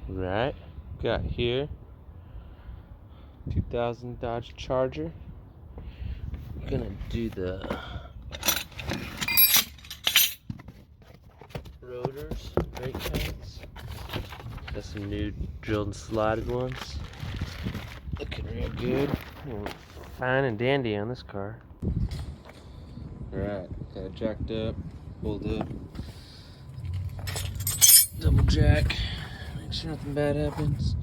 Right, got here 2000 Dodge Charger. Gonna do the rotors, brake pads. Got some new drilled and slotted ones. Looking real good. Fine and dandy on this car. Alright, got it jacked up, pulled up. Double jack, make sure nothing bad happens.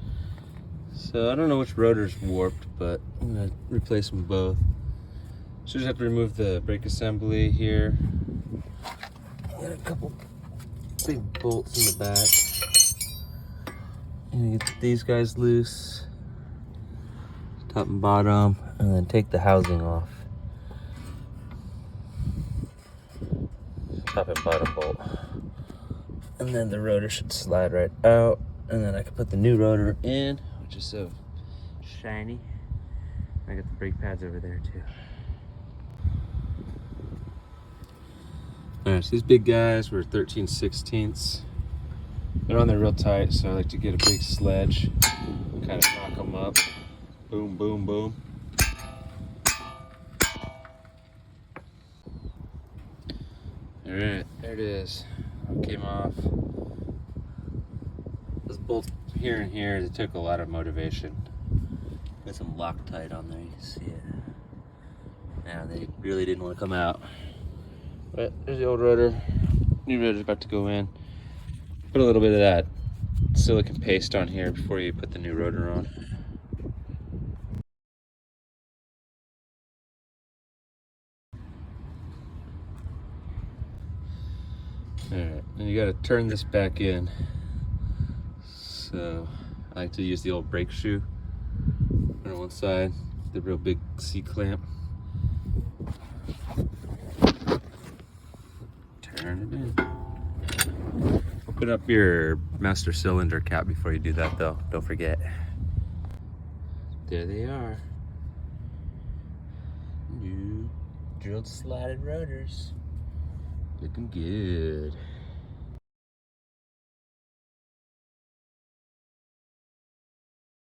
So I don't know which rotor's warped, but I'm gonna replace them both. So just have to remove the brake assembly here. Got a couple big bolts in the back. And get these guys loose, top and bottom, and then take the housing off. Top and bottom bolt. And then the rotor should slide right out. And then I can put the new rotor in, which is so shiny. I got the brake pads over there too. Alright, so these big guys were 13/16. They're on there real tight, so I like to get a big sledge, kind of knock them up. Boom, boom, boom. Alright, there it is. It came off. Those bolts here and here, it took a lot of motivation. Got some Loctite on there, you can see it. Now they really didn't want to come out. But there's the old rotor. New rotor's about to go in. Put a little bit of that silicone paste on here before you put the new rotor on. Alright, and you gotta turn this back in. So I like to use the old brake shoe on one side, the real big C-clamp. Turn it in. Open up your master cylinder cap before you do that though, don't forget. There they are. New drilled slotted rotors. Looking good.